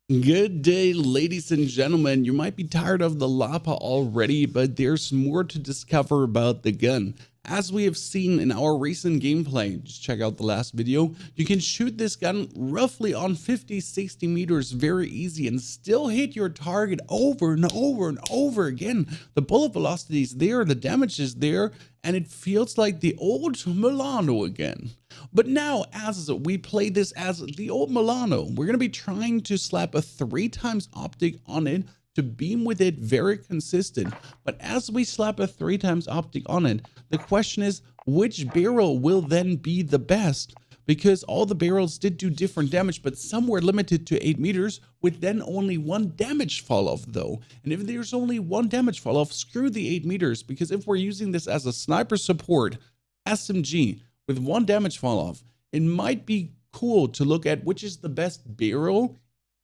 Good day, ladies and gentlemen. You might be tired of the Lapa already, but there's more to discover about the gun. As we have seen in our recent gameplay, just check out the last video, you can shoot this gun roughly on 50-60 meters very easy and still hit your target over and over and over again. The bullet velocity is there, the damage is there, and it feels like the old Milano again. But now, as we play this as the Old Milano, we're going to be trying to slap a 3x optic on it to beam with it very consistent. But as we slap a 3x optic on it, the question is, which barrel will then be the best? Because all the barrels did do different damage, but some were limited to 8 meters with then only 1 damage fall off though. And if there's only 1 damage fall off, screw the 8 meters, because if we're using this as a sniper support SMG with 1 damage fall off, it might be cool to look at which is the best barrel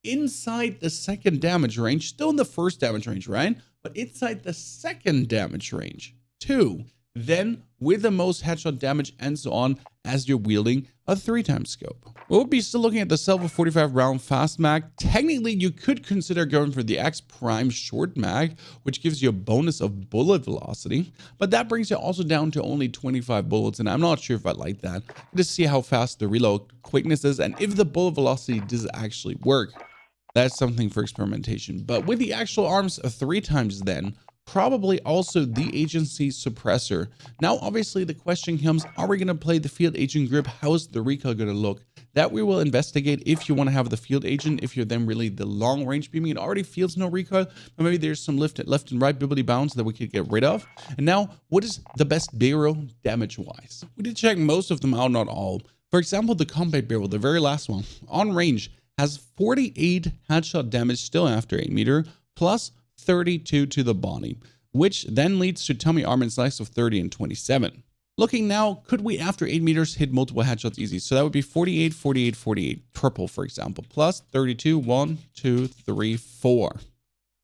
inside the second damage range, still in the first damage range, right? But inside the second damage range too. Then with the most headshot damage and so on as you're wielding a 3x scope. We'll be still looking at the Silver 45 round fast mag. Technically, you could consider going for the X Prime short mag, which gives you a bonus of bullet velocity, but that brings you also down to only 25 bullets, and I'm not sure if I like that. Just see how fast the reload quickness is and if the bullet velocity does actually work. That's something for experimentation. But with the actual arms 3x then, probably also the agency suppressor. Now, obviously, the question comes, are we going to play the field agent grip? How's the recoil going to look? That we will investigate if you want to have the field agent. If you're then really the long range beaming, it already feels no recoil, but maybe there's some left and right bibbly bounds that we could get rid of. And now, what is the best barrel damage wise? We did check most of them out, not all. For example, the combat barrel, the very last one, on range, has 48 headshot damage still after 8 meter, plus 32 to the body, which then leads to tummy armor and slice of 30 and 27. Looking now, could we after 8 meters hit multiple headshots easy? So that would be 48, 48, 48, purple, for example, plus 32, 1, 2, 3, 4.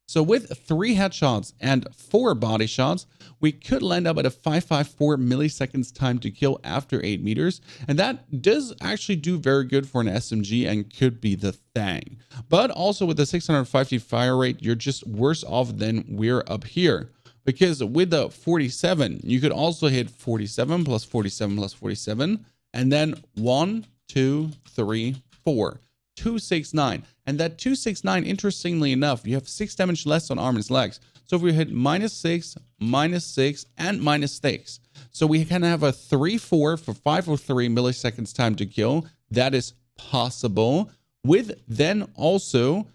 So with 3 headshots and 4 body shots, we could land up at a 554 milliseconds time to kill after 8 meters. And that does actually do very good for an SMG and could be the thing. But also with the 650 fire rate, you're just worse off than we're up here. Because with the 47, you could also hit 47 plus 47 plus 47. And then 1, 2, 3, 4. 269, and that 269, interestingly enough, you have 6 damage less on arm and legs. So if we hit -6, -6, and -6, so we can have a 3-4 for 503 milliseconds time to kill. That is possible, with then also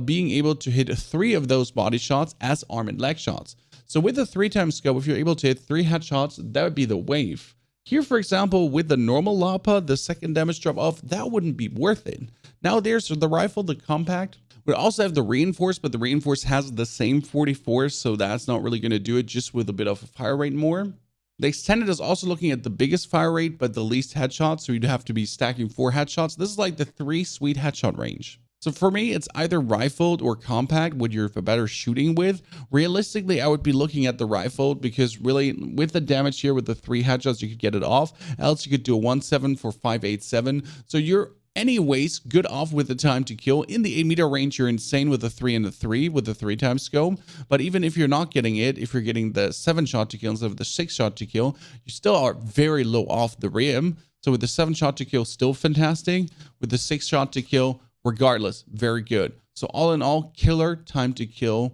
being able to hit 3 of those body shots as arm and leg shots. So with the 3x scope, if you're able to hit 3 headshots, that would be the wave. Here, for example, with the normal Lapa, the second damage drop off, that wouldn't be worth it. Now there's the rifle, the compact. We also have the reinforced, but the reinforced has the same 44, so that's not really going to do it, just with a bit of a fire rate more. The extended is also looking at the biggest fire rate, but the least headshots, so you'd have to be stacking 4 headshots. This is like the 3 sweet headshot range. So for me, it's either rifled or compact, what you're better shooting with. Realistically, I would be looking at the rifled, because really with the damage here with the 3 headshots, you could get it off. Else you could do a 1-7 for 587. So you're anyways good off with the time to kill. In the 8 meter range, you're insane with the 3 and the 3 with the 3x scope. But even if you're not getting it, if you're getting the 7 shot to kill instead of the 6 shot to kill, you still are very low off the rim. So with the 7 shot to kill, still fantastic. With the 6 shot to kill, regardless, very good. So all in all, killer time to kill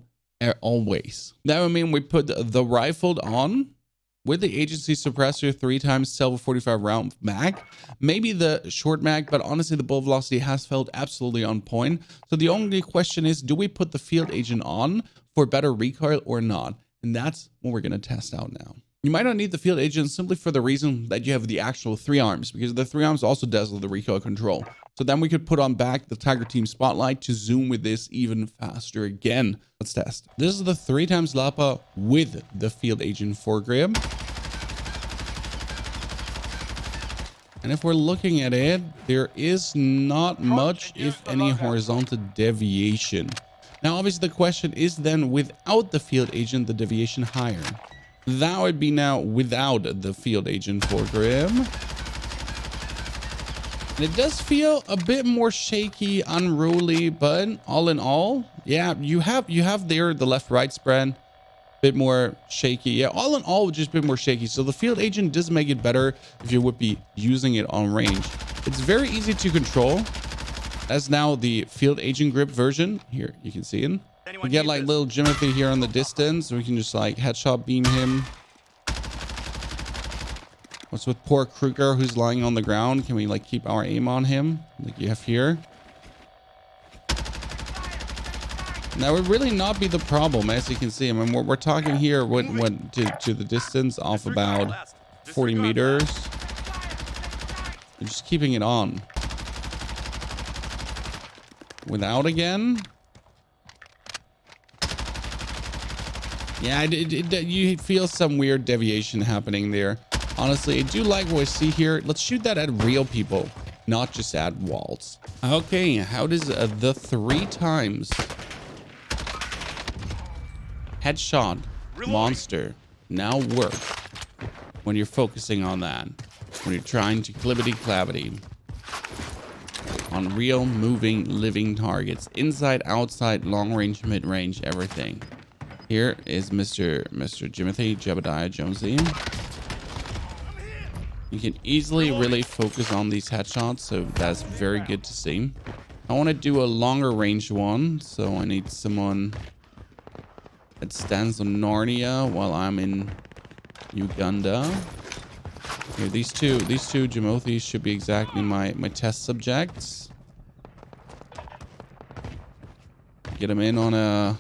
always. That would mean we put the rifled on with the agency suppressor 3x Silver 45 round mag, maybe the short mag, but honestly the bullet velocity has felt absolutely on point. So the only question is, do we put the field agent on for better recoil or not? And that's what we're going to test out now. You might not need the field agent simply for the reason that you have the actual 3 arms, because the 3 arms also dazzle the recoil control. So then we could put on back the Tiger Team Spotlight to zoom with this even faster again. Let's test. This is the 3x Lapa with the field agent foregrip. And if we're looking at it, there is not much, if any, horizontal deviation. Now, obviously, the question is then, without the field agent, the deviation higher. That would be now without the field agent foregrip. It does feel a bit more shaky, unruly, but all in all, yeah, you have there the left-right spread, bit more shaky. Yeah, all in all, just a bit more shaky. So the field agent does make it better if you would be using it on range. It's very easy to control. As now the field agent grip version here, you can see it. We get like little Jimothy here on the distance. We can just like headshot beam him. What's with poor Kruger who's lying on the ground? Can we like keep our aim on him like you have here? And that would really not be the problem, as you can see. I mean, we're talking here what to the distance off about 40 meters. And just keeping it on. Without again. Yeah, you feel some weird deviation happening there. Honestly, I do like what I see here. Let's shoot that at real people, not just at walls. Okay, how does the 3 times headshot monster now work when you're focusing on that? When you're trying to clippity-clappity on real, moving, living targets. Inside, outside, long range, mid range, everything. Here is Mr. Jimothy Jebediah Jonesy. You can easily really focus on these headshots, so that's very good to see. I want to do a longer range one, so I need someone that stands on Narnia while I'm in Uganda. Here, these two Jimothys should be exactly my test subjects. Get them in on a...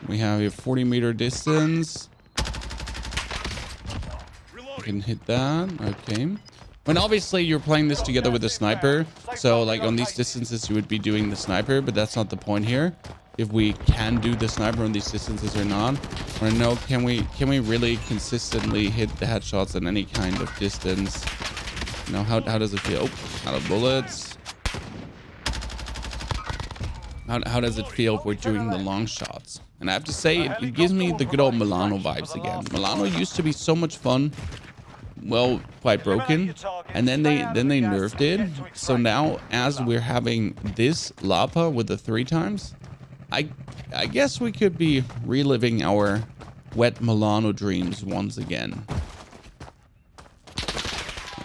We have a 40-meter distance. Can hit that. Okay. And obviously you're playing this together with a sniper, so like on these distances you would be doing the sniper, but that's not the point here. If we can do the sniper on these distances or not, I want to know, can we really consistently hit the headshots at any kind of distance? You know, how does it feel? Oh, out of bullets. How does it feel if we're doing the long shots? And I have to say, it gives me the good old Milano vibes again. Milano used to be so much fun. Well, quite broken, and then they nerfed it. So now, as we're having this Lapa with the 3 times, I guess we could be reliving our wet Milano dreams once again.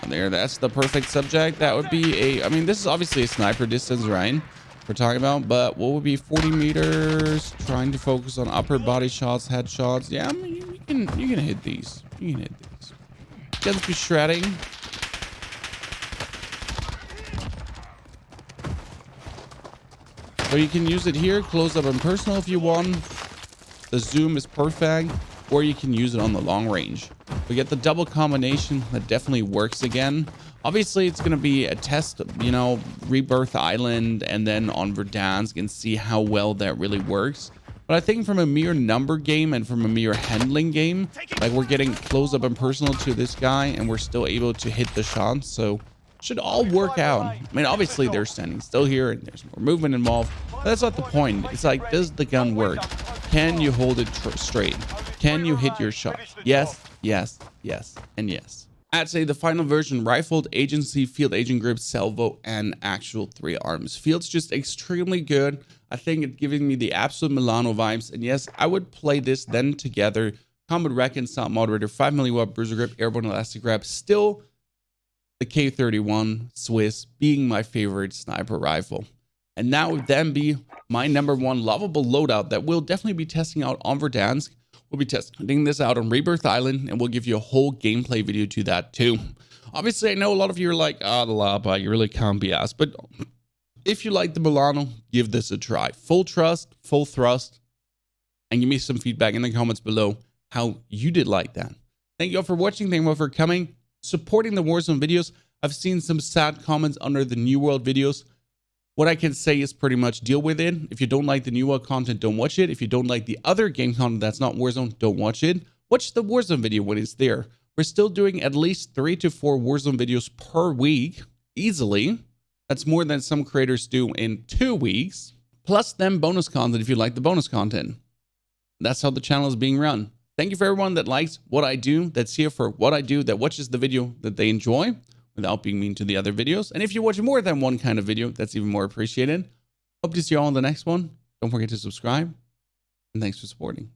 There, that's the perfect subject. That would be I mean, this is obviously a sniper distance, right? We're talking about, but what would be 40 meters? Trying to focus on upper body shots, headshots. Yeah, I mean, you can hit these. You can hit these. Just be shredding. So you can use it here, close up and personal if you want. The zoom is perfect, or you can use it on the long range. We get the double combination that definitely works again. Obviously, it's going to be a test, you know, Rebirth Island and then on Verdansk and see how well that really works. But I think from a mere number game and from a mere handling game, like we're getting close up and personal to this guy and we're still able to hit the shots. So should all work out. I mean, obviously they're standing still here and there's more movement involved. But that's not the point. It's like, does the gun work? Can you hold it straight? Can you hit your shot? Yes, yes, yes, and yes. I'd say the final version, rifled, agency, field agent grip, salvo, and actual 3 arms. Feels just extremely good. I think it's giving me the absolute Milano vibes. And yes, I would play this then together. Combat Rec and Sound Moderator, 5 milliwatt bruiser grip, airborne elastic grab. Still the K31 Swiss being my favorite sniper rifle. And that would then be my #1 lovable loadout that we'll definitely be testing out on Verdansk. We'll be testing this out on Rebirth Island, and we'll give you a whole gameplay video to that too. Obviously, I know a lot of you are like, the Lapa, you really can't be asked. But if you like the Milano, give this a try. Full trust, full thrust, and give me some feedback in the comments below how you did like that. Thank you all for watching. Thank you all for coming, supporting the Warzone videos. I've seen some sad comments under the New World videos. What I can say is pretty much deal with it. If you don't like the New World content, don't watch it. If you don't like the other game content that's not Warzone, don't watch it. Watch the Warzone video when it's there. We're still doing at least 3 to 4 Warzone videos per week, easily. That's more than some creators do in 2 weeks. Plus then bonus content if you like the bonus content. That's how the channel is being run. Thank you for everyone that likes what I do, that's here for what I do, that watches the video that they enjoy. without being mean to the other videos. And if you're watching more than one kind of video, that's even more appreciated. Hope to see you all in the next one. Don't forget to subscribe, and thanks for supporting.